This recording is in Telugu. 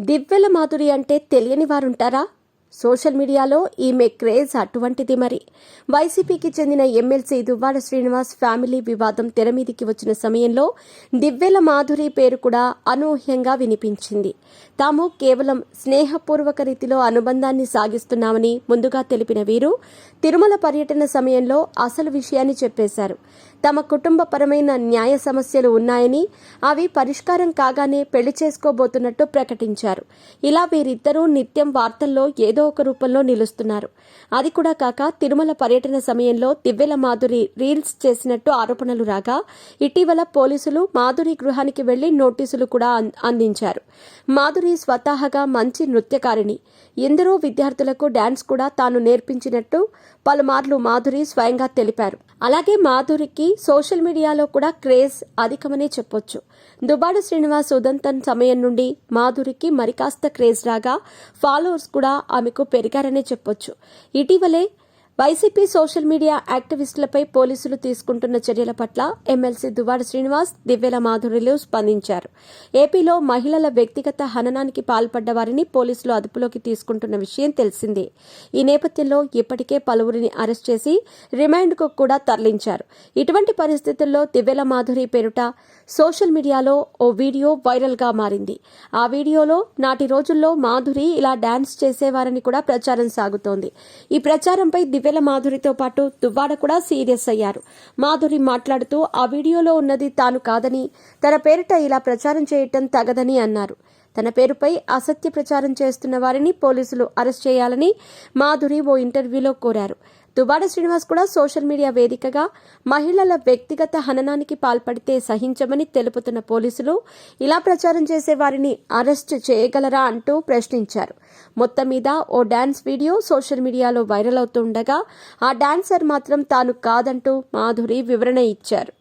దివ్వెల మాధురి అంటే తెలియని వారుంటారా? సోషల్ మీడియాలో ఈమె క్రేజ్ అటువంటిది. మరి వైసీపీకి చెందిన ఎమ్మెల్సీ దువ్వాడ శ్రీనివాస్ ఫ్యామిలీ వివాదం తెరమీదికి వచ్చిన సమయంలో దివ్వెల మాధురి పేరు కూడా అనూహ్యంగా వినిపించింది. తాము కేవలం స్నేహపూర్వక రీతిలో అనుబంధాన్ని సాగిస్తున్నామని ముందుగా తెలిపిన వీరు తిరుమల పర్యటన సమయంలో అసలు విషయాన్ని చెప్పేశారు. తమ కుటుంబపరమైన న్యాయ సమస్యలు ఉన్నాయని, అవి పరిష్కారం కాగానే పెళ్లి చేసుకోబోతున్నట్టు ప్రకటించారు. ఇలా వీరిద్దరూ నిత్యం వార్తల్లో ఏదో ఒక రూపంలో నిలుస్తున్నారు. అది కూడా కాక తిరుమల పర్యటన సమయంలో దివ్వెల మాధురి రీల్స్ చేసినట్టు ఆరోపణలు రాగా ఇటీవల పోలీసులు మాధురి గృహానికి వెళ్లి నోటీసులు కూడా అందించారు. మాధురి స్వతహాగా మంచి నృత్యకారిణి. ఎందరో విద్యార్థులకు డాన్స్ కూడా తాను నేర్పించినట్టు పలుమార్లు మాధురి స్వయంగా తెలిపారు. అలాగే మాధురికి సోషల్ మీడియాలో కూడా క్రేజ్ అధికమనే చెప్పొచ్చు. దువ్వాడ శ్రీనివాస్ ఉదంతం సమయం నుండి మాధురికి మరికాస్త క్రేజ్ రాగా ఫాలోవర్స్ కూడా ఆమెకు పెరిగారనే చెప్పొచ్చు. ఇటీవలే వైసీపీ సోషల్ మీడియా యాక్టివిస్టులపై పోలీసులు తీసుకుంటున్న చర్యల పట్ల ఎమ్మెల్సీ దువ్వాడ శ్రీనివాస్, దివ్వెల మాధురిలు స్పందించారు. ఏపీలో మహిళల వ్యక్తిగత హననానికి పాల్పడ్డ వారిని పోలీసులు అదుపులోకి తీసుకుంటున్న విషయం తెలిసిందే. ఈ నేపథ్యంలో ఇప్పటికే పలువురిని అరెస్ట్ చేసి రిమాండ్కు కూడా తరలించారు. ఇటువంటి పరిస్థితుల్లో దివ్వెల మాధురి పేరుట సోషల్ మీడియాలో ఓ వీడియో వైరల్గా మారింది. ఆ వీడియోలో నాటి రోజుల్లో మాధురి ఇలా డాన్స్ చేసేవారని కూడా ప్రచారం సాగుతోంది. ఈ ప్రచారంపై దివ్వెల మాధురితో పాటు దువ్వాడ కూడా సీరియస్ అయ్యారు. మాధురి మాట్లాడుతూ ఆ వీడియోలో ఉన్నది తాను కాదని, తన పేరిట ఇలా ప్రచారం చేయటం తగదని అన్నారు. తన పేరుపై అసత్య ప్రచారం చేస్తున్న వారిని పోలీసులు అరెస్ట్ చేయాలని మాధురి ఓ ఇంటర్వ్యూలో కోరారు. దువ్వాడ శ్రీనివాస్ కూడా సోషల్ మీడియా వేదికగా మహిళల వ్యక్తిగత హననానికి పాల్పడితే సహించమని తెలుపుతున్న పోలీసులు ఇలా ప్రచారం చేసే వారిని అరెస్ట్ చేయగలరా అంటూ ప్రశ్నించారు. మొత్తం మీద ఓ డాన్స్ వీడియో సోషల్ మీడియాలో వైరల్ అవుతుండగా ఆ డాన్సర్ మాత్రం తాను కాదంటూ మాధురి వివరణ ఇచ్చారు.